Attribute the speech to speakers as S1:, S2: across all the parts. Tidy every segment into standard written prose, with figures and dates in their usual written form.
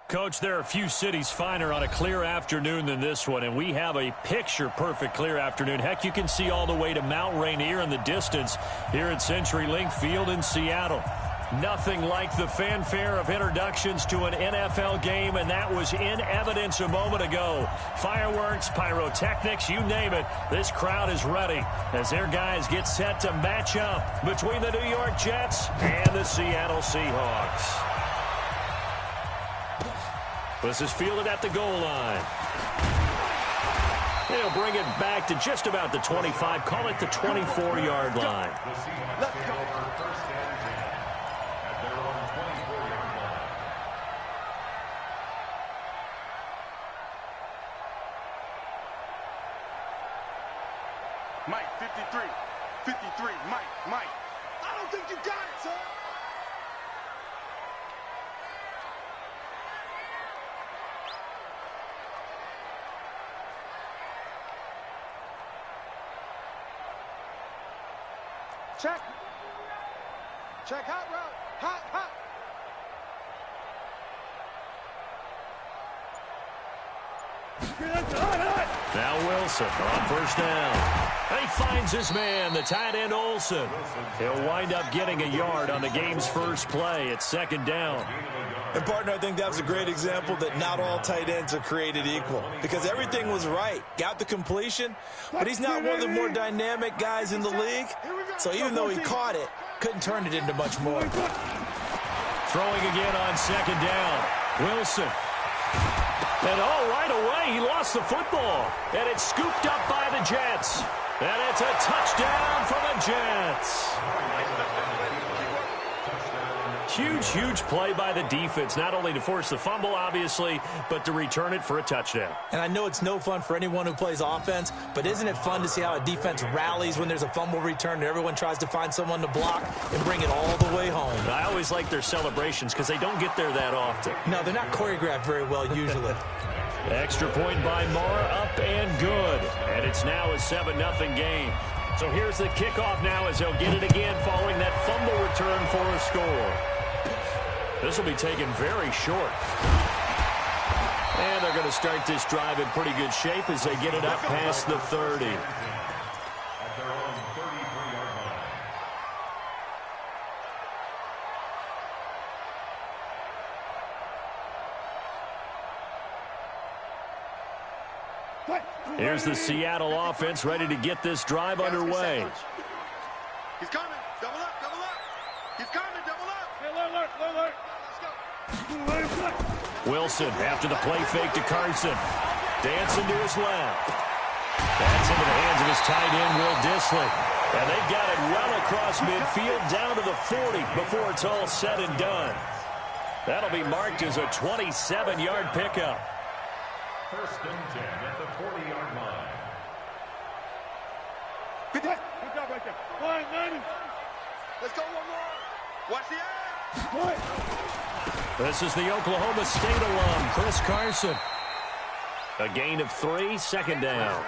S1: Coach, there are a few cities finer on a clear afternoon than this one, and we have a picture-perfect clear afternoon. Heck, you can see all the way to Mount Rainier in the distance here at CenturyLink Field in Seattle. Nothing like the fanfare of introductions to an NFL game, and that was in evidence a moment ago. Fireworks, pyrotechnics, you name it. This crowd is ready as their guys get set to match up between the New York Jets and the Seattle Seahawks. This is fielded at the goal line. They'll bring it back to just about the 25. Call it the 24-yard line.
S2: Let's go. First and 10 at their own 24-yard line.
S3: Mike, 53. 53. Mike. I don't think you got it, sir. Check, hot route. Hot.
S1: Now Wilson on first down. He finds his man, the tight end Olsen. He'll wind up getting a yard on the game's first play. It's second down.
S4: And, partner, I think that was a great example that not all tight ends are created equal because everything was right. Got the completion, but he's not one of the more dynamic guys in the league. So even though he caught it, couldn't turn it into much more.
S1: Throwing again on second down. Wilson. And right away, he lost the football. And it's scooped up by the Jets. And it's a touchdown for the Jets. Huge play by the defense, not only to force the fumble, obviously, but to return it for a touchdown.
S4: And I know it's no fun for anyone who plays offense, but isn't it fun to see how a defense rallies when there's a fumble return and everyone tries to find someone to block and bring it all the way home?
S1: I always like their celebrations because they don't get there that often.
S4: No, they're not choreographed very well usually.
S1: Extra point by Mara, up and good. And it's now a 7-0 game. So here's the kickoff now as they'll get it again following that fumble return for a score. This will be taken very short. And they're going to start this drive in pretty good shape as they get it up past the 30.
S2: At their own 33-yard line.
S1: Here's the Seattle offense ready to get this drive underway.
S3: He's coming. Double up. He's coming. Double up.
S2: Alert.
S1: Wilson after the play fake to Carson. Dancing to his left. That's into the hands of his tight end, Will Dissly. And they've got it well across midfield down to the 40 before it's all said and done. That'll be marked as a 27-yard pickup.
S2: First and 10 at the 40-yard line.
S3: Good job right there. Line 90. Let's go one more. Watch the eye.
S1: This is the Oklahoma State alum, Chris Carson. A gain of 3, second down.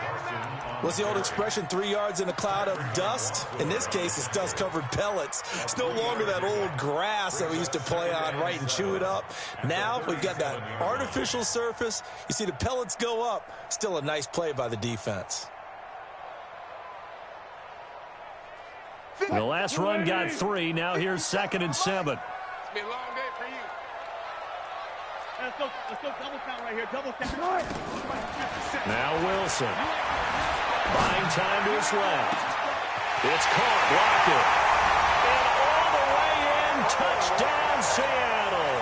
S4: What's the old expression, 3 yards in a cloud of dust? In this case, it's dust-covered pellets. It's no longer that old grass that we used to play on, right, and chew it up. Now we've got that artificial surface. You see the pellets go up. Still a nice play by the defense.
S1: The last run got 3. Now here's 2nd and 7.
S3: It's been a long day for you.
S5: Let's go double count right here. Double count.
S1: Now Wilson. Buying time to his left. It's caught. Lockett. And all the way in. Touchdown, Seattle.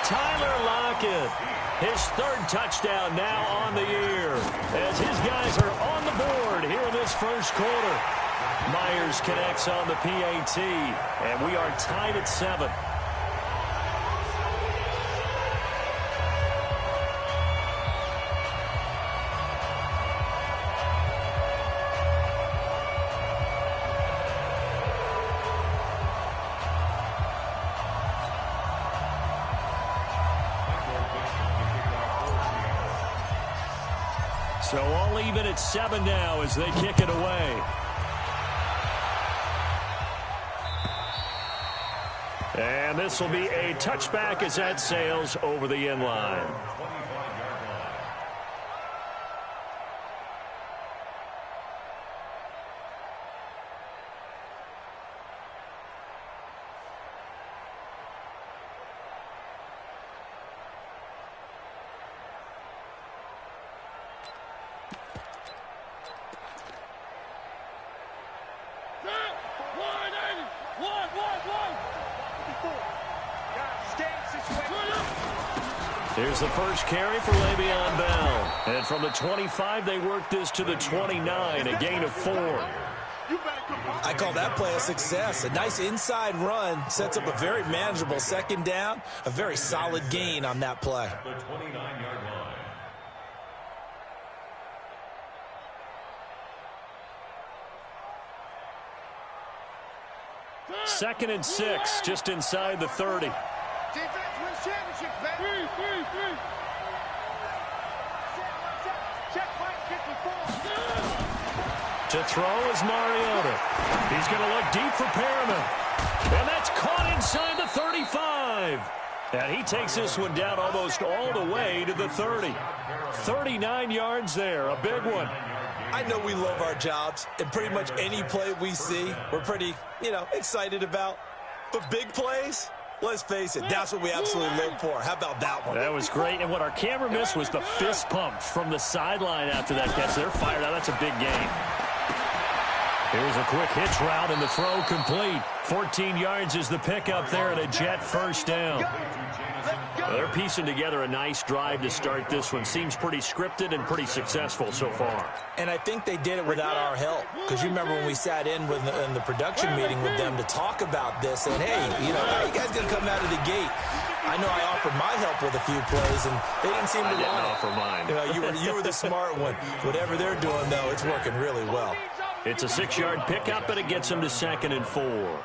S1: Tyler Lockett. His 3rd touchdown now on the year. As his guys are on the board here in this first quarter. Myers connects on the PAT. And we are tied at 7. So all even at 7 now as they kick it away. And this will be a touchback as that sails over the end line. Here's the first carry for Le'Veon Bell. And from the 25, they work this to the 29, a gain of 4.
S4: I call that play a success. A nice inside run sets up a very manageable second down. A very solid gain on that play.
S2: The 29-yard line.
S1: Second and 6, just inside the 30.
S3: Defense wins championships, baby. Three. Check, Mike, 54.
S1: To throw is Mariota. He's going to look deep for Perriman. And that's caught inside the 35. And he takes this one down almost all the way to the 30. 39 yards there, a big one.
S4: I know we love our jobs, and pretty much any play we see, we're pretty, excited about. But big plays, let's face it, that's what we absolutely live for. How about that one?
S1: That was great. And what our camera missed was the fist pump from the sideline after that catch. They're fired out. That's a big gain. Here's a quick hitch route, and the throw complete. 14 yards is the pickup there, and a Jet first down. They're piecing together a nice drive to start this one. Seems pretty scripted and pretty successful so far.
S4: And I think they did it without our help. Because you remember when we sat in the production meeting with them to talk about this, and hey, how you guys going to come out of the gate? I know I offered my help with a few plays, and they didn't seem to want it.
S1: I didn't offer mine.
S4: You were the smart one. Whatever they're doing, though, it's working really well.
S1: It's a 6-yard pickup, and it gets them to 2nd and 4.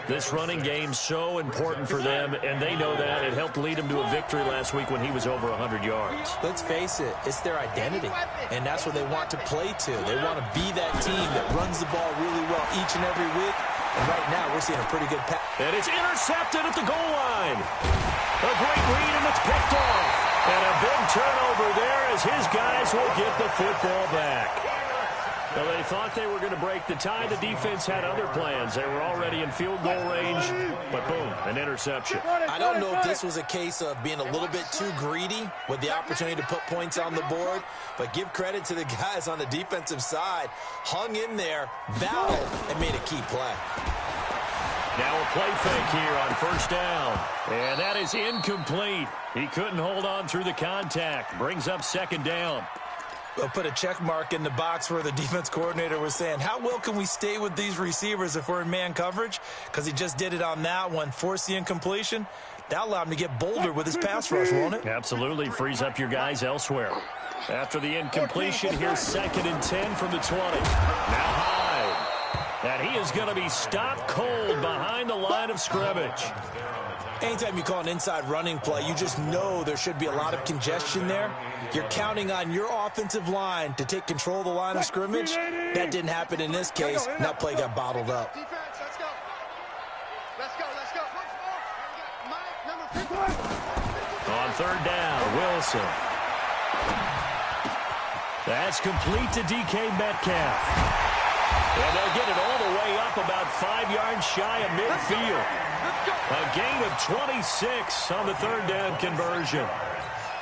S1: This running game's so important for them, and they know that. It helped lead them to a victory last week when he was over 100 yards.
S4: Let's face it, it's their identity, and that's what they want to play to. They want to be that team that runs the ball really well each and every week, and right now we're seeing a pretty good pass.
S1: And it's intercepted at the goal line. A great read, and it's picked off. And a big turnover there as his guys will get the football back. Well, they thought they were going to break the tie. The defense had other plans. They were already in field goal range, but boom, an interception.
S4: I don't know if this was a case of being a little bit too greedy with the opportunity to put points on the board, but give credit to the guys on the defensive side. Hung in there, battled, and made a key play.
S1: Now a play fake here on first down. And that is incomplete. He couldn't hold on through the contact. Brings up 2nd down.
S4: We'll put a check mark in the box where the defense coordinator was saying, how well can we stay with these receivers if we're in man coverage? Because he just did it on that one, forced the incompletion. That allowed him to get bolder with his pass rush, won't it?
S1: Absolutely. Frees up your guys elsewhere. After the incompletion, here's 2nd and 10 from the 20. Now Hyde. And he is going to be stopped cold behind the line of scrimmage.
S4: Anytime you call an inside running play, you just know there should be a lot of congestion there. You're counting on your offensive line to take control of the line of scrimmage. That didn't happen in this case. That play got bottled up.
S3: Defense, let's go. Mike, number 50.
S1: On 3rd down, Wilson. That's complete to DK Metcalf. And they'll get it all the way up about 5 yards shy of midfield. A gain of 26 on the 3rd down conversion.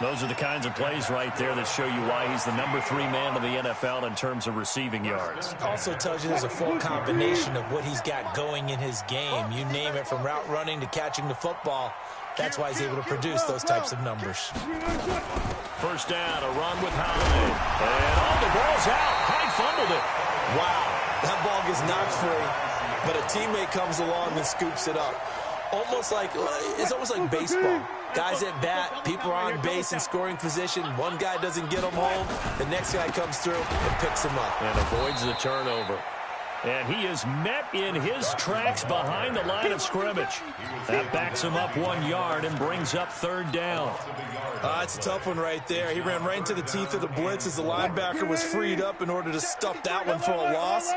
S1: Those are the kinds of plays right there that show you why he's the number 3 man of the NFL in terms of receiving yards.
S4: Also tells you there's a full combination of what he's got going in his game. You name it, from route running to catching the football. That's why he's able to produce those types of numbers.
S1: First down, a run with Hyde. And the ball's out. Hyde fumbled it.
S4: Wow, that ball gets knocked free, but a teammate comes along and scoops it up. It's almost like baseball. Guys at bat, people are on base in scoring position. One guy doesn't get them home. The next guy comes through and picks him up.
S1: And avoids the turnover. And he is met in his tracks behind the line of scrimmage. That backs him up 1 yard and brings up third down.
S4: It's a tough one right there. He ran right into the teeth of the blitz as the linebacker was freed up in order to stuff that one for a loss.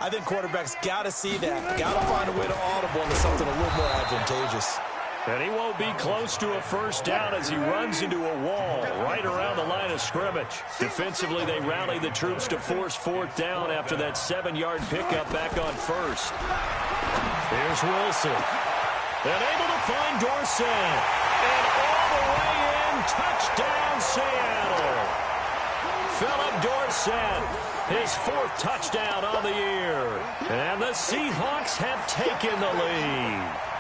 S4: I think quarterbacks got to see that. Got to find a way to audible into something a little more advantageous.
S1: And he won't be close to a first down as he runs into a wall right around the line of scrimmage. Defensively, they rally the troops to force fourth down after that 7-yard pickup back on first. Here's Wilson. And able to find Dorsett. And all the way in, touchdown Seattle. Philip Dorsett, his 4th touchdown on the year. And the Seahawks have taken the lead.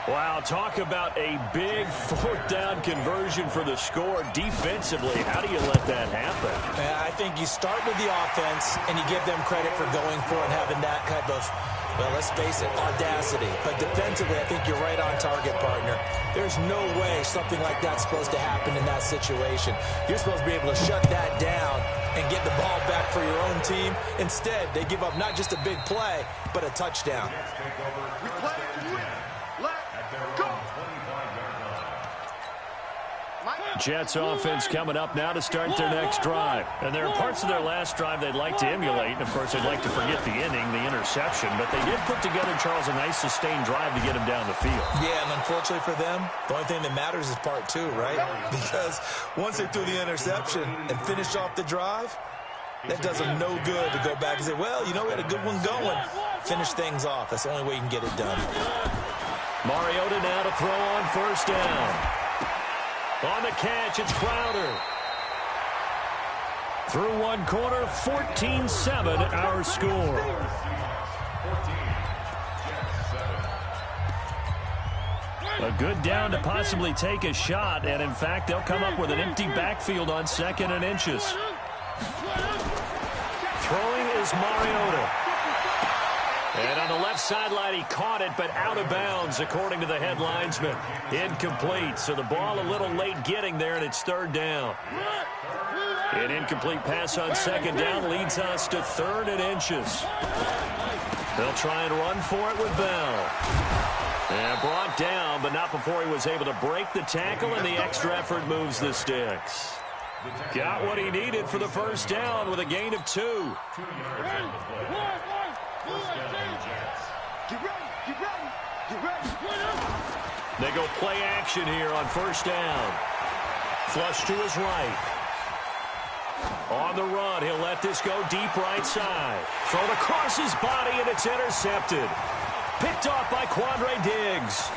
S1: Wow, talk about a big 4th down conversion for the score. Defensively, how do you let that happen?
S4: I think you start with the offense, and you give them credit for going for it and having that type of, well, let's face it, audacity. But defensively, I think you're right on target, partner. There's no way something like that's supposed to happen in that situation. You're supposed to be able to shut that down and get the ball back for your own team. Instead, they give up not just a big play, but a touchdown.
S1: Jets offense coming up now to start their next drive. And there are parts of their last drive they'd like to emulate. And, of course, they'd like to forget the inning, the interception. But they did put together, Charles, a nice sustained drive to get him down the field.
S4: Yeah, and unfortunately for them, the only thing that matters is part 2, right? Because once they threw the interception and finished off the drive, that does them no good to go back and say, well, you know, we had a good one going. Finish things off. That's the only way you can get it done.
S1: Mariota now to throw on first down. On the catch, it's Crowder. Through one quarter, 14-7 our score. A good down to possibly take a shot, and in fact, they'll come up with an empty backfield on 2nd and inches. Throwing is Mariota. And on the left sideline, he caught it, but out of bounds, according to the head linesman. Incomplete, so the ball a little late getting there, and it's 3rd down. An incomplete pass on 2nd down leads us to 3rd and inches. They'll try and run for it with Bell. And brought down, but not before he was able to break the tackle, and the extra effort moves the sticks. Got what he needed for the first down with a gain of 2. They go play action here on first down. Flush to his right. On the run, he'll let this go deep right side. Thrown across his body, and it's intercepted. Picked off by Quandre Diggs.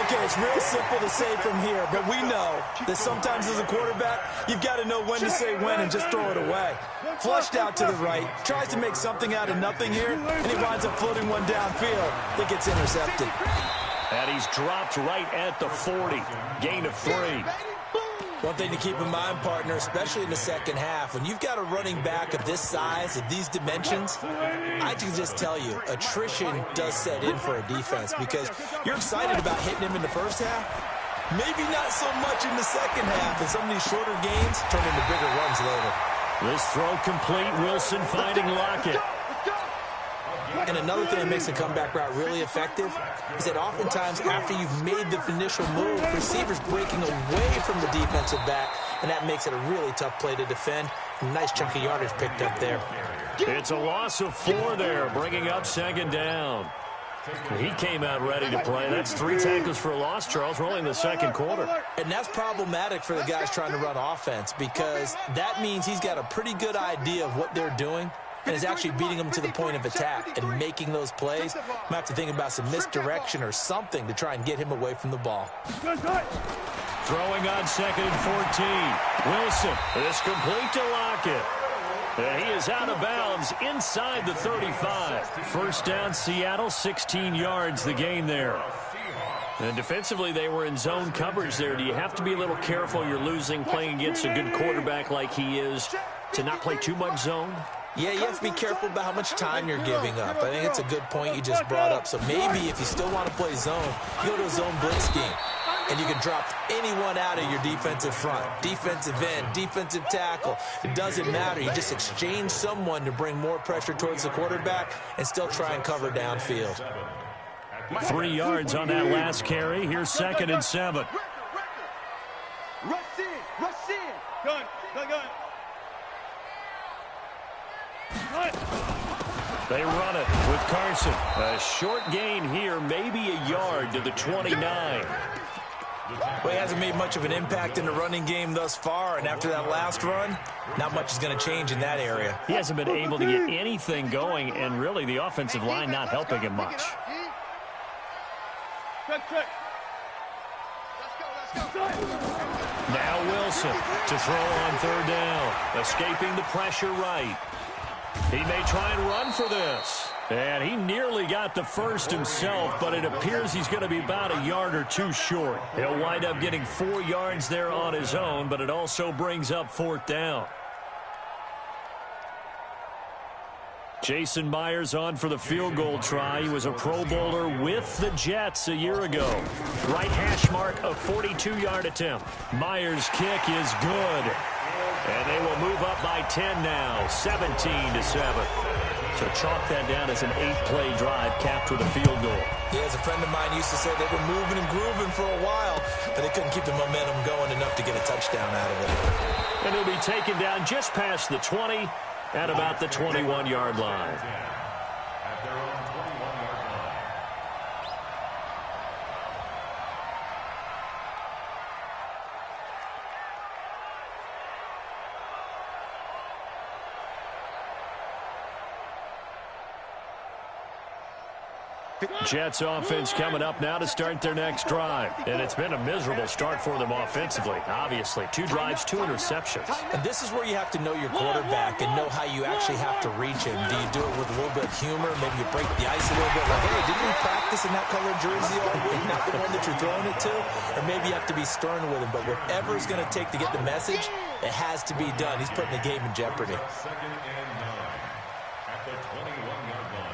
S4: Okay, it's real simple to say from here, but we know that sometimes as a quarterback, you've got to know when to say when and just throw it away. Flushed out to the right, tries to make something out of nothing here, and he winds up floating one downfield that gets intercepted.
S1: And he's dropped right at the 40. Gain of 3.
S4: One thing to keep in mind, partner, especially in the second half, when you've got a running back of this size, of these dimensions, I can just tell you, attrition does set in for a defense because you're excited about hitting him in the first half. Maybe not so much in the second half, and some of these shorter gains turn into bigger runs later.
S1: This throw complete. Wilson finding Lockett.
S4: And another thing that makes a comeback route really effective is that oftentimes after you've made the initial move, receivers breaking away from the defensive back, and that makes it a really tough play to defend. A nice chunk of yardage picked up there.
S1: It's a loss of 4 there, bringing up 2nd down. He came out ready to play. That's 3 tackles for a loss, Charles. We're only in the second quarter.
S4: And that's problematic for the guys trying to run offense because that means he's got a pretty good idea of what they're doing and is actually beating them to the point of attack and making those plays. Might have to think about some misdirection or something to try and get him away from the ball.
S1: Throwing on 2nd and 14. Wilson is complete to Lockett. And he is out of bounds inside the 35. First down, Seattle, 16 yards the gain there. And defensively, they were in zone coverage there. Do you have to be a little careful? You're losing playing against a good quarterback like he is to not play too much zone?
S4: Yeah, you have to be careful about how much time you're giving up. I think it's a good point you just brought up. So maybe if you still want to play zone, you go to a zone blitz scheme. and you can drop anyone out of your defensive front. Defensive end, defensive tackle. It doesn't matter. You just exchange someone to bring more pressure towards the quarterback and still try and cover downfield.
S1: 3 yards on that last carry. Here's 2nd and 7.
S5: Rush in. Rush in. Gun.
S1: They run it with Carson. A short gain here, maybe a yard to the 29.
S4: Well, he hasn't made much of an impact in the running game thus far, and after that last run, not much is going to change in that area.
S1: He hasn't been able to get anything going, and really the offensive line not helping him much.
S5: Check. Let's go.
S1: Now Wilson to throw on 3rd down. Escaping the pressure right. He may try and run for this. And he nearly got the first himself, but it appears he's going to be about a yard or 2 short. He'll wind up getting 4 yards there on his own, but it also brings up 4th down. Jason Myers on for the field goal try. He was a Pro Bowler with the Jets a year ago. Right hash mark, a 42-yard attempt. Myers' kick is good. And they will move up by 10 now, 17-7. So chalk that down as an 8-play drive capped with a field goal.
S4: Yeah, as a friend of mine used to say, they were moving and grooving for a while, but they couldn't keep the momentum going enough to get a touchdown out of it.
S1: And he'll be taken down just past the 20 at about the 21-yard line. Jets offense coming up now to start their next drive. And it's been a miserable start for them offensively. Obviously, 2 drives, 2 interceptions.
S4: And this is where you have to know your quarterback and know how you actually have to reach him. Do you do it with a little bit of humor? Maybe you break the ice a little bit. Like, hey, didn't we practice in that colored jersey all week? Not the one that you're throwing it to? Or maybe you have to be stern with him. But whatever it's going to take to get the message, it has to be done. He's putting the game in jeopardy.
S2: 2nd and 9 at the 21-yard line.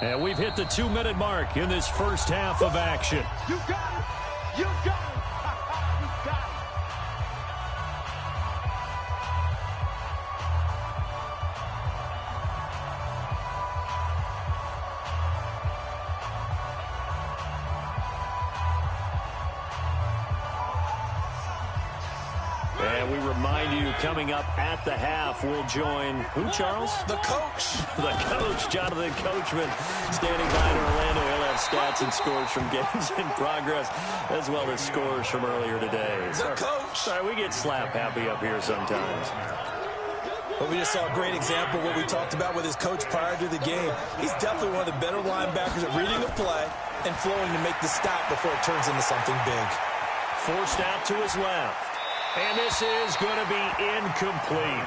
S1: And we've hit the 2-minute mark in this first half of action.
S5: You got it. You got it. You got it.
S1: And we remind you, coming up at the half, we'll join who, Charles?
S4: The coach.
S1: The coach, Jonathan Coachman, standing by in Orlando. He'll have stats and scores from games in progress, as well as scores from earlier today.
S4: The coach.
S1: Sorry, we get slap happy up here sometimes.
S4: But we just saw a great example of what we talked about with his coach prior to the game. He's definitely one of the better linebackers at reading a play and flowing to make the stop before it turns into something big.
S1: Forced out to his left. And this is going to be incomplete.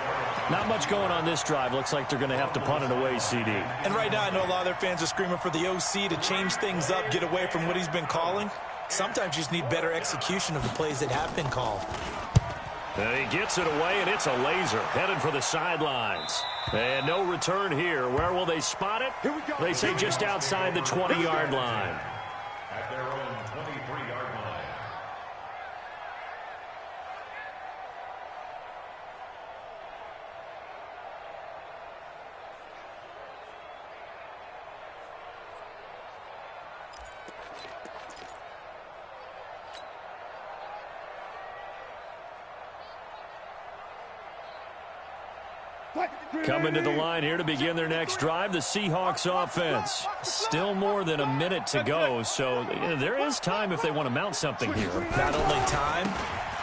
S1: Not much going on this drive. Looks like they're going to have to punt it away, CD.
S4: And right now, I know a lot of their fans are screaming for the OC to change things up, get away from what he's been calling. Sometimes you just need better execution of the plays that have been called.
S1: And he gets it away, and it's a laser headed for the sidelines. And no return here. Where will they spot it? They say just outside the 20-yard line.
S2: At their own 23-yard line.
S1: Coming to the line here to begin their next drive, the Seahawks offense. Still more than a minute to go, so there is time if they want to mount something here.
S4: Not only time,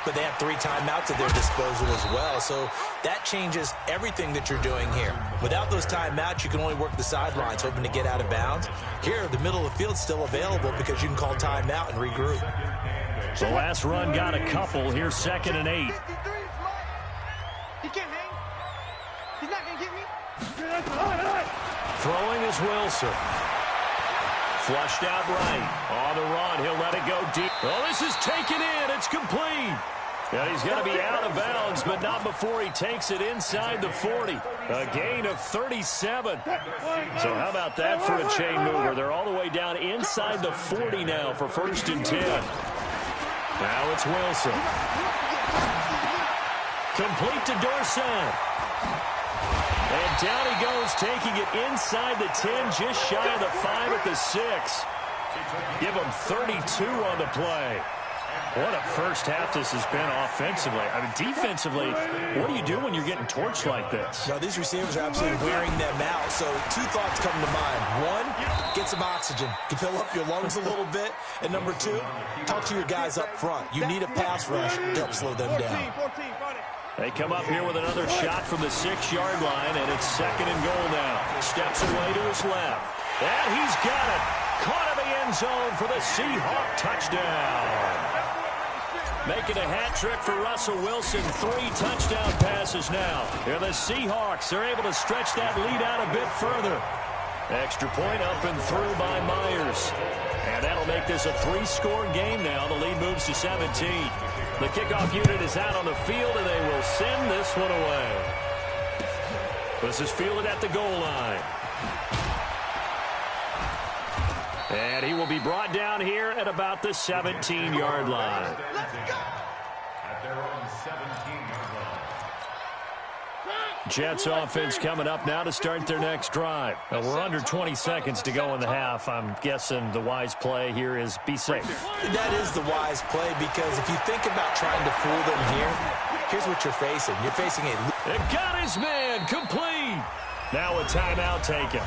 S4: but they have 3 timeouts at their disposal as well, so that changes everything that you're doing here. Without those timeouts, you can only work the sidelines, hoping to get out of bounds. Here, the middle of the field's still available because you can call timeout and regroup.
S1: The last run got a couple. Here's 2nd and 8.
S5: He can't hang. He's not going to get me.
S1: Throwing is Wilson. Flushed out right. On the run, he'll let it go deep. Oh, this is taken in. It's complete. And he's going to be out of bounds, but not before he takes it inside the 40. A gain of 37. So how about that for a chain mover? They're all the way down inside the 40 now for 1st and 10. Now it's Wilson. Complete to Dorsett. And down he goes, taking it inside the 10, just shy of the 5 at the 6. Give him 32 on the play. What a first half this has been offensively. I mean, defensively, what do you do when you're getting torched like this?
S4: Now, these receivers are absolutely wearing them out. So 2 thoughts come to mind. 1, get some oxygen. You fill up your lungs a little bit. And number 2, talk to your guys up front. You need a pass rush to help slow them down.
S1: They come up here with another shot from the 6-yard line, and it's 2nd and goal now. Steps away to his left. And he's got it. Caught in the end zone for the Seahawk touchdown. Making a hat trick for Russell Wilson. 3 touchdown passes now. And the Seahawks are able to stretch that lead out a bit further. Extra point up and through by Myers. And that'll make this a 3-score game now. The lead moves to 17. The kickoff unit is out on the field, and they will send this one away. This is fielded at the goal line. And he will be brought down here at about the 17-yard line.
S2: At their own 17-yard line.
S1: Jets offense coming up now to start their next drive. Now we're under 20 seconds to go in the half. I'm guessing the wise play here is be safe.
S4: That is the wise play, because if you think about trying to fool them here, here's what you're facing. You're facing a...
S1: It got his man complete. Now a timeout taken.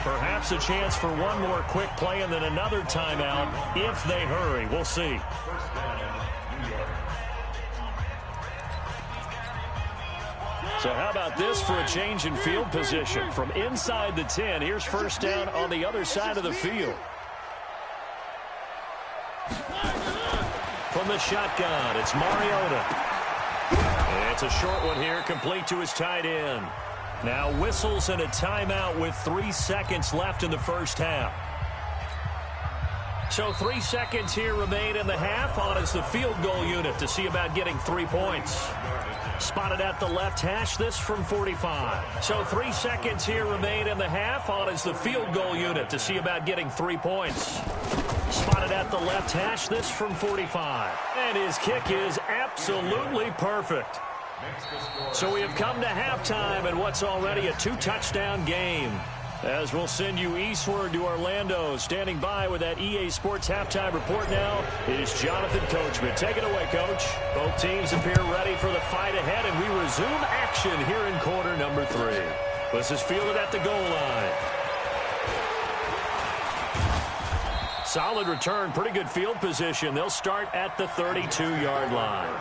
S1: Perhaps a chance for one more quick play and then another timeout if they hurry. We'll see. So how about this for a change in field position? From inside the 10, here's 1st down on the other side of the field. From the shotgun, it's Mariota. It's a short one here, complete to his tight end. Now whistles and a timeout with 3 seconds left in the first half. So 3 seconds here remain in the half. On is the field goal unit to see about getting 3 points. Spotted at the left hash, this from 45. So 3 seconds here remain in the half. On is the field goal unit to see about getting 3 points. Spotted at the left hash, this from 45. And his kick is absolutely perfect. So we have come to halftime in what's already a 2-touchdown game. As we'll send you eastward to Orlando. Standing by with that EA Sports halftime report now is Jonathan Coachman. Take it away, Coach. Both teams appear ready for the fight ahead, and we resume action here in quarter number 3. This is fielded at the goal line. Solid return, pretty good field position. They'll start at the 32-yard line.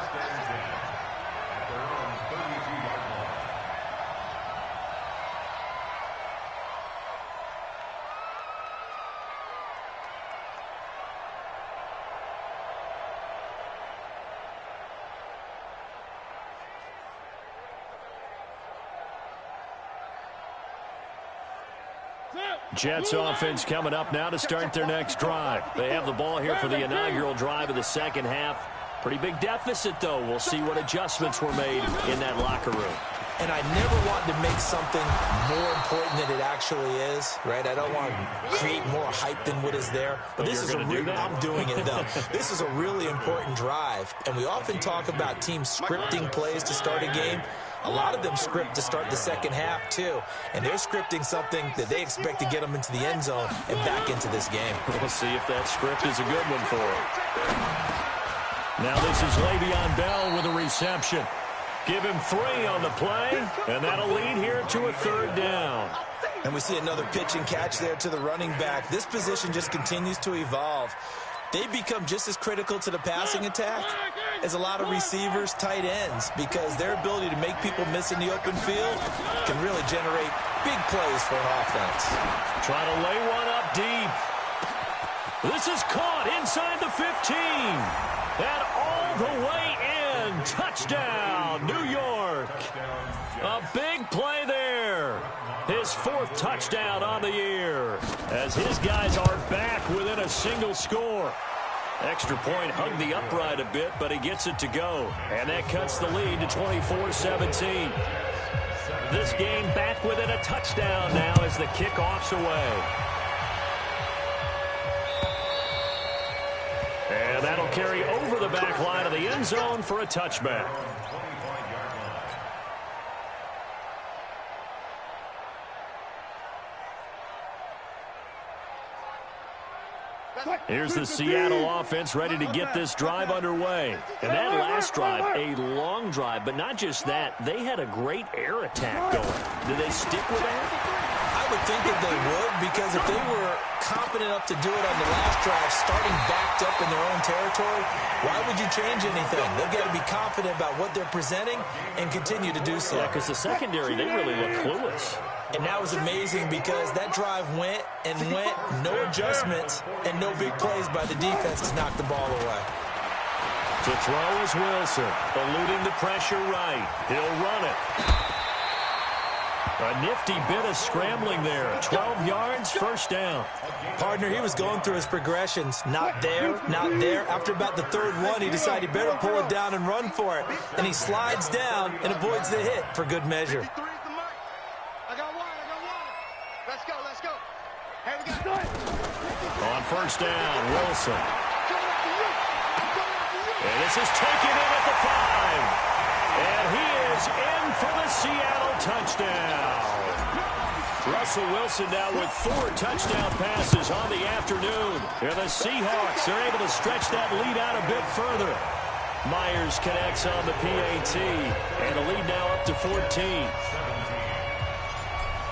S1: Jets offense coming up now to start their next drive. They have the ball here for the inaugural drive of the second half. Pretty big deficit, though. We'll see what adjustments were made in that locker room.
S4: And I never want to make something more important than it actually is, right? I don't want to create more hype than what is there. But this is I'm doing it, though. This is a really important drive. And we often talk about teams scripting plays to start a game. A lot of them script to start the second half, too. And they're scripting something that they expect to get them into the end zone and back into this game.
S1: We'll see if that script is a good one for them. Now this is Le'Veon Bell with a reception. Give him 3 on the play, and that'll lead here to a 3rd down.
S4: And we see another pitch and catch there to the running back. This position just continues to evolve. They become just as critical to the passing attack as a lot of receivers, tight ends, because their ability to make people miss in the open field can really generate big plays for an offense.
S1: Trying to lay one up deep. This is caught inside the 15. And all the way in. Touchdown, New York. A big play there. His 4th touchdown on the year as his guys are back within a single score. Extra point hugged the upright a bit, but he gets it to go. And that cuts the lead to 24-17. This game back within a touchdown now as the kickoff's away. And that'll carry over the back line of the end zone for a touchback. Here's the Seattle offense ready to get this drive underway. And that last drive, a long drive, but not just that. They had a great air attack going. Did they stick with that?
S4: I would think that they would, because if they were confident enough to do it on the last drive, starting backed up in their own territory, why would you change anything? They've got to be confident about what they're presenting and continue to do so.
S1: Yeah, because the secondary, they really look clueless.
S4: And that was amazing because that drive went and went, no adjustments, and no big plays by the defense to knock the ball away.
S1: To throw is Wilson, eluding the pressure right. He'll run it. A nifty bit of scrambling there. 12 yards, first down.
S4: Partner, he was going through his progressions. Not there, not there. After about the third one, he decided he better pull it down and run for it. And he slides down and avoids the hit for good measure.
S1: On first down, Wilson. And this is taken in at the 5. And he is in for the Seattle touchdown. Russell Wilson now with 4 touchdown passes on the afternoon. And the Seahawks are able to stretch that lead out a bit further. Myers connects on the PAT. And the lead now up to 14.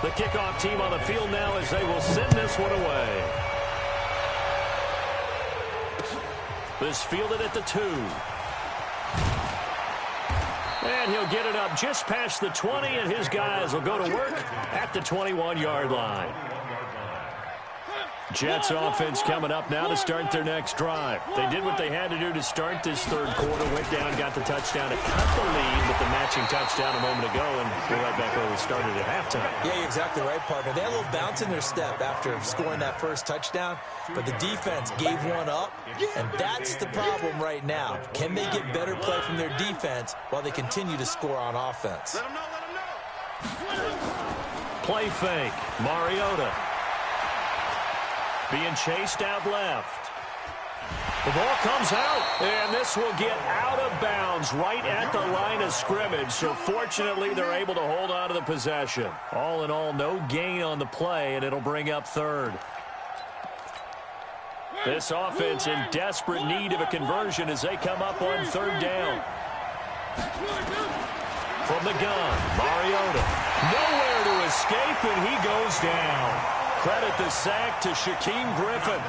S1: The kickoff team on the field now as they will send this one away. This fielded at the 2. And he'll get it up just past the 20, and his guys will go to work at the 21-yard line. Jets offense coming up now to start their next drive. They did what they had to do to start this third quarter. Went down, got the touchdown to cut the lead with the matching touchdown a moment ago, and we're right back where we started at halftime.
S4: Yeah, you're exactly right, partner. They had a little bounce in their step after scoring that first touchdown, but the defense gave one up, and that's the problem right now. Can they get better play from their defense while they continue to score on offense?
S1: Play fake. Mariota being chased out left. The ball comes out, and this will get out of bounds right at the line of scrimmage. So fortunately, they're able to hold on to the possession. All in all, no gain on the play, and it'll bring up third. This offense in desperate need of a conversion as they come up on third down. From the gun, Mariota. Nowhere to escape, and he goes down. Credit the sack to Shaquem Griffin.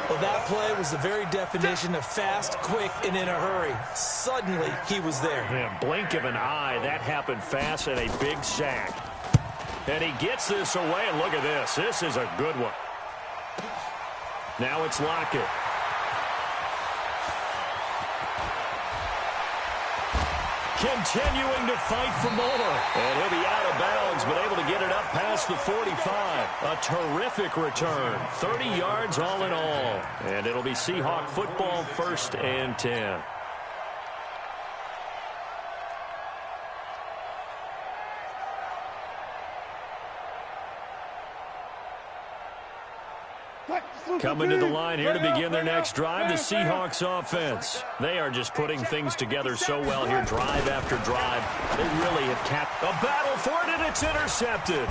S4: Well, that play was the very definition of fast, quick, and in a hurry. Suddenly, he was there.
S1: Yeah, blink of an eye, that happened fast, and a big sack. And he gets this away, and look at this. This is a good one. Now it's Lockett. Continuing to fight for more. And he'll be out of bounds, but able to get it up past the 45. A terrific return. 30 yards all in all. And it'll be Seahawk football, 1st and 10. Coming to the line here to begin their next drive, the Seahawks offense. They are just putting things together so well here, drive after drive. They really have capped a battle for it, and it's intercepted.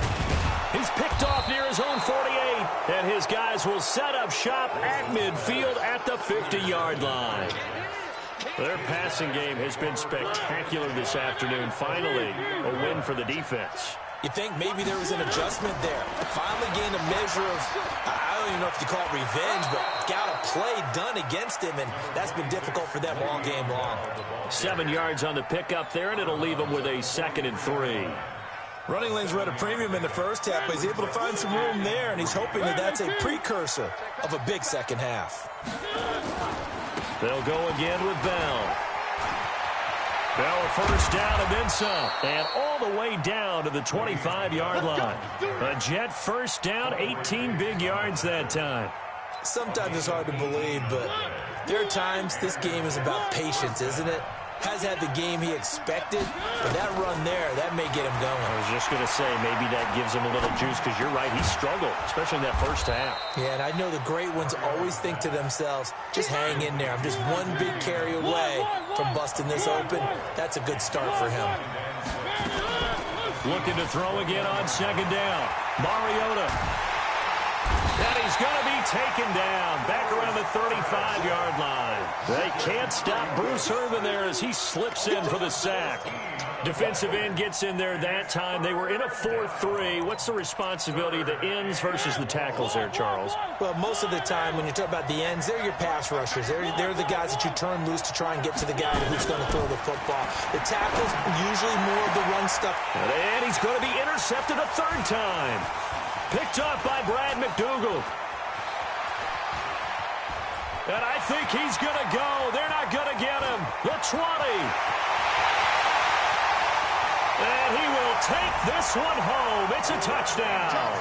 S1: He's picked off near his own 48, and his guys will set up shop at midfield at the 50-yard line. Their passing game has been spectacular this afternoon. Finally, a win for the defense.
S4: You think maybe there was an adjustment there. Finally gained a measure of, I don't even know if you call it revenge, but got a play done against him, and that's been difficult for them all game long.
S1: 7 yards on the pickup there, and it'll leave them with a 2nd and 3.
S4: Running lanes were at a premium in the first half, but he's able to find some room there, and he's hoping that that's a precursor of a big second half.
S1: They'll go again with Bell. Bell a first down and then some. And all the way down to the 25-yard line. A Jet first down, 18 big yards that time.
S4: Sometimes it's hard to believe, but There are times this game is about patience, isn't it? Has had the game he expected, but that run there, that may get him going.
S1: I was just going to say, maybe that gives him a little juice, because you're right, he struggled, especially in that first half.
S4: Yeah, and I know the great ones always think to themselves, just hang in there. I'm just one big carry away from busting this open. That's a good start for him.
S1: Looking to throw again on second down. Mariota. And he's going to be taken down back around the 35-yard line. They can't stop Bruce Irvin there as he slips in for the sack. Defensive end gets in there that time. They were in a 4-3. What's the responsibility of the ends versus the tackles there, Charles?
S4: Well, most of the time when you talk about the ends, they're your pass rushers. They're the guys that you turn loose to try and get to the guy who's going to throw the football. The tackles, usually more of the run stuff.
S1: And he's going to be intercepted a third time. Picked up by Brad McDougald. And I think he's going to go. They're not going to get him. The 20. And he will take this one home. It's a touchdown.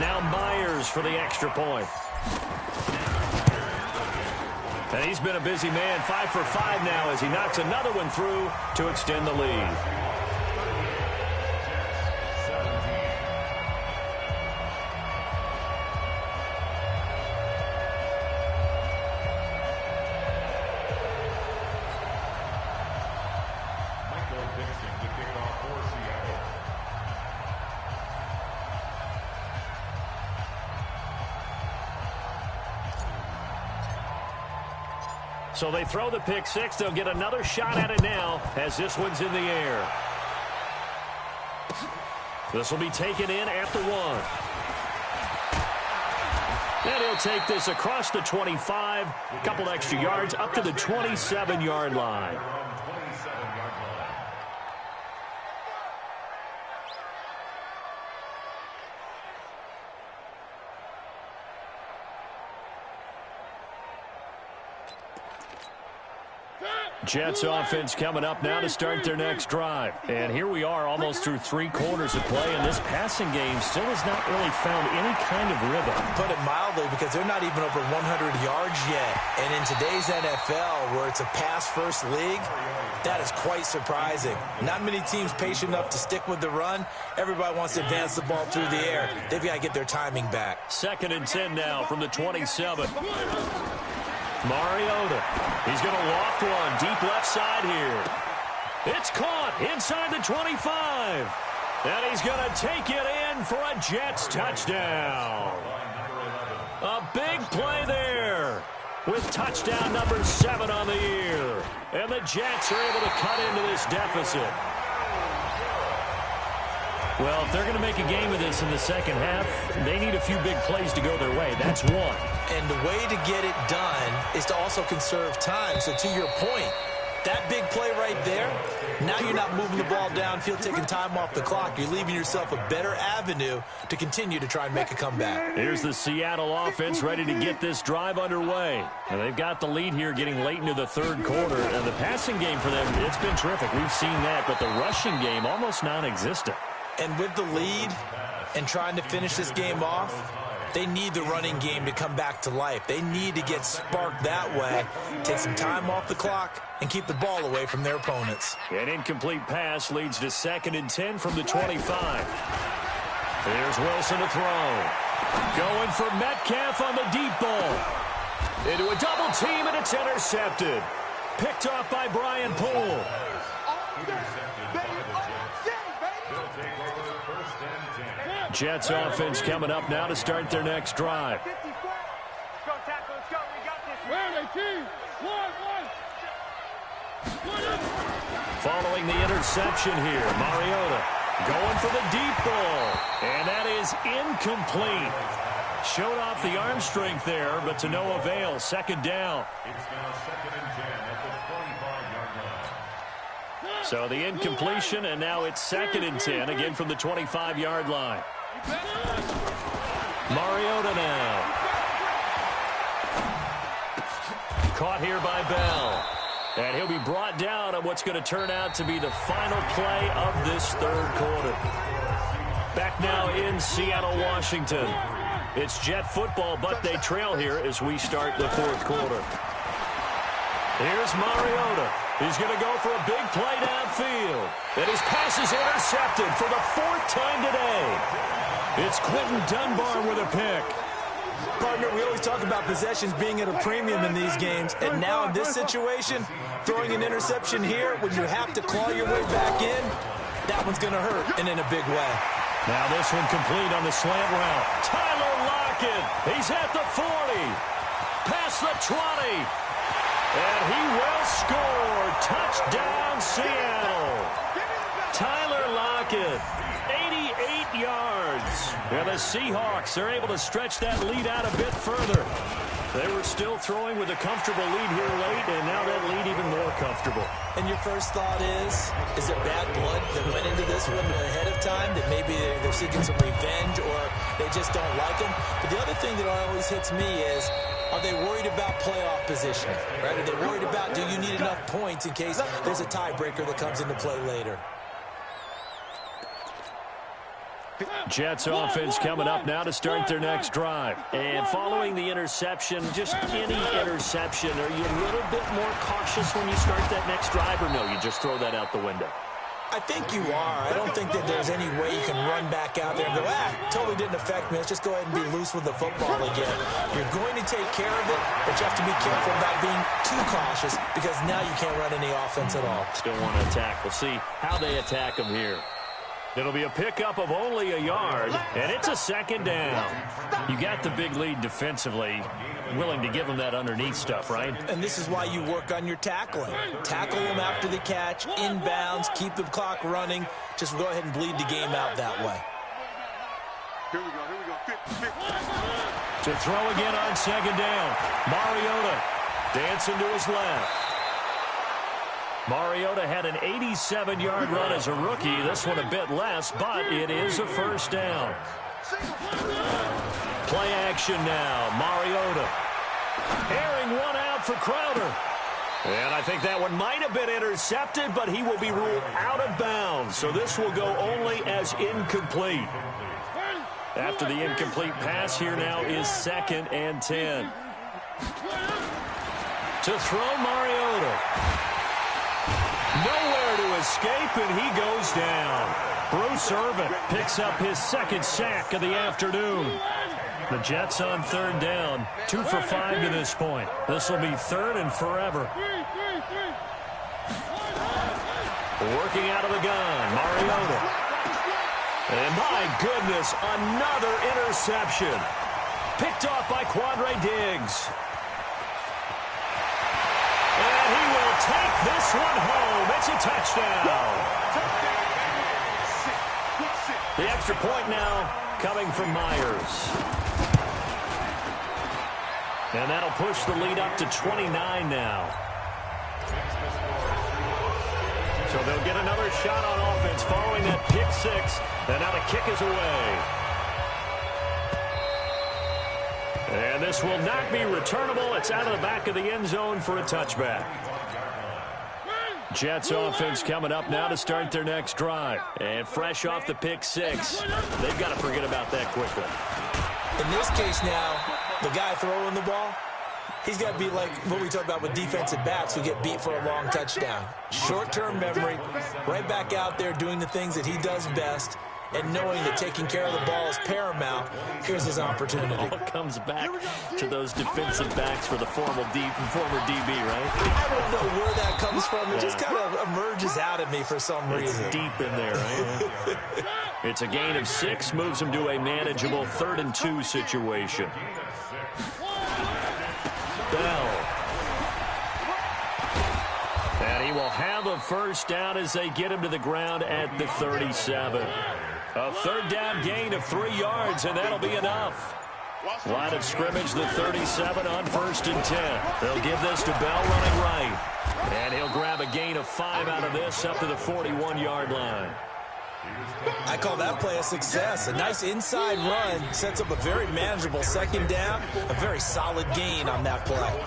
S1: Now Myers for the extra point. And he's been a busy man. 5 for 5 now as he knocks another one through to extend the lead. So they throw the pick six. They'll get another shot at it now as this one's in the air. This will be taken in at the 1. And he'll take this across the 25. A couple extra yards up to the 27-yard line. Jets offense coming up now to start their next drive. And here we are almost through 3 quarters of play, and this passing game still has not really found any kind of rhythm.
S4: Put it mildly, because they're not even over 100 yards yet. And in today's NFL, where it's a pass-first league, that is quite surprising. Not many teams patient enough to stick with the run. Everybody wants to advance the ball through the air. They've got to get their timing back. 2nd and 10 now from the 27. Mariota. He's going to loft one deep left side here. It's caught inside the 25. And he's going to take it in for a Jets touchdown. A big play there with touchdown number 7 on the year. And the Jets are able to cut into this deficit. Well, if they're going to make a game of this in the second half, they need a few big plays to go their way. That's one. And the way to get it done is to also conserve time. So to your point, that big play right there, now you're not moving the ball downfield, taking time off the clock. You're leaving yourself a better avenue to continue to try and make a comeback.
S1: Here's the Seattle offense ready to get this drive underway. And they've got the lead here getting late into the 3rd quarter. And the passing game for them, it's been terrific. We've seen that. But the rushing game, almost non-existent.
S4: And with the lead and trying to finish this game off, they need the running game to come back to life. They need to get sparked that way, take some time off the clock, and keep the ball away from their opponents.
S1: An incomplete pass leads to 2nd and 10 from the 25. Here's Wilson to throw. Going for Metcalf on the deep ball. Into a double team, and it's intercepted. Picked off by Brian Poole. Jets offense coming up now to start their next drive. Following the interception here, Mariota going for the deep ball. And that is incomplete. Showed off the arm strength there, but to no avail. 2nd down.
S2: It's now 2nd and 10 at the 25-yard line.
S1: So the incompletion, and now it's 2nd and 10, again from the 25-yard line. Mariota now. Caught here by Bell. And he'll be brought down on what's going to turn out to be the final play of this 3rd quarter. Back now in Seattle, Washington. It's Jet football, but they trail here as we start the fourth quarter. Here's Mariota. He's going to go for a big play downfield. And his pass is intercepted for the fourth time today. It's Quentin Dunbar with a pick.
S4: Partner, we always talk about possessions being at a premium in these games, and now in this situation, throwing an interception here when you have to claw your way back in, that one's going to hurt, and in a big way.
S1: Now this one complete on the slant route. Tyler Lockett, he's at the 40, past the 20, and he will score. Touchdown, Seattle. Tyler Lockett, 88 yards. And the Seahawks are able to stretch that lead out a bit further. They were still throwing with a comfortable lead here late, and now that lead even more comfortable.
S4: And your first thought is there bad blood that went into this one ahead of time, that maybe they're seeking some revenge or they just don't like them? But the other thing that always hits me is, are they worried about playoff positioning? Right? Are they worried about, do you need enough points in case there's a tiebreaker that comes into play later?
S1: Jets offense coming up now to start their next drive. And following the interception, just any interception, are you a little bit more cautious when you start that next drive, or no, you just throw that out the window?
S4: I think you are. I don't think that there's any way you can run back out there and go, totally didn't affect me. Let's just go ahead and be loose with the football again. You're going to take care of it, but you have to be careful about being too cautious because now you can't run any offense at all.
S1: Still want to attack. We'll see how they attack them here. It'll be a pickup of only a yard, and it's a second down. You got the big lead defensively, willing to give them that underneath stuff, right?
S4: And this is why you work on your tackling. Tackle them after the catch, inbounds, keep the clock running. Just go ahead and bleed the game out that way.
S3: Here we go.
S1: To throw again on second down. Mariota dancing to his left. Mariota had an 87-yard run as a rookie. This one a bit less, but it is a first down. Play action now. Mariota airing one out for Crowder. And I think that one might have been intercepted, but he will be ruled out of bounds. So this will go only as incomplete. After the incomplete pass, here now is 2nd and 10. To throw Mariota. Nowhere to escape, and he goes down. Bruce Irvin picks up his second sack of the afternoon. The Jets on third down, 2 for 5 to this point. This will be third and forever. Working out of the gun, Mariota. And my goodness, another interception. Picked off by Quandre Diggs. And he will take this one home. It's a touchdown. The extra point now coming from Myers. And that'll push the lead up to 29 now. So they'll get another shot on offense following that pick six. And now the kick is away. And this will not be returnable. It's out of the back of the end zone for a touchback. Jets offense coming up now to start their next drive. And fresh off the pick six, they've got to forget about that quickly.
S4: In this case now, the guy throwing the ball, he's got to be like what we talk about with defensive backs who get beat for a long touchdown. Short-term memory, right back out there doing the things that he does best, and knowing that taking care of the ball is paramount. Here's his opportunity.
S1: It all comes back to those defensive backs for the former DB, right?
S4: I don't know where that comes from. It just kind of emerges out of me for some reason.
S1: It's deep in there, right? It's a gain of 6, moves him to a manageable 3rd and 2 situation. Bell. And he will have a first down as they get him to the ground at the 37. A third down gain of 3 yards, and that'll be enough. Line of scrimmage, the 37 on 1st and 10. They'll give this to Bell running right. And he'll grab a gain of 5 out of this up to the 41-yard line.
S4: I call that play a success. A nice inside run sets up a very manageable second down. A very solid gain on that play.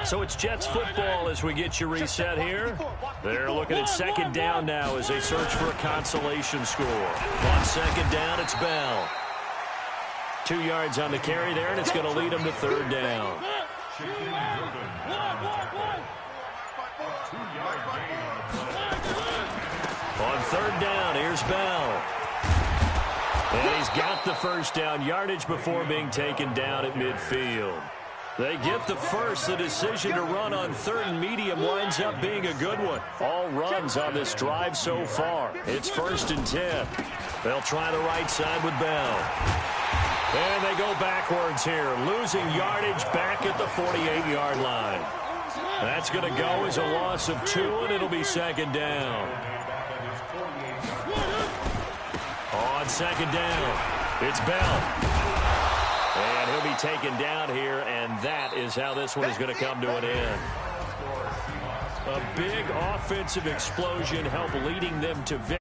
S1: So it's Jets football as we get you reset here. They're looking at second down now as they search for a consolation score. On second down, it's Bell. 2 yards on the carry there, and it's going to lead them to third down. On third down, here's Bell. And he's got the first down yardage before being taken down at midfield. They get the first. The decision to run on third and medium winds up being a good one. All runs on this drive so far. It's 1st and 10. They'll try the right side with Bell. And they go backwards here, losing yardage back at the 48-yard line. That's going to go as a loss of 2, and it'll be second down. On second down, it's Bell. And he'll be taken down here, and that is how this one is going to come to an end. A big offensive explosion helped leading them to victory.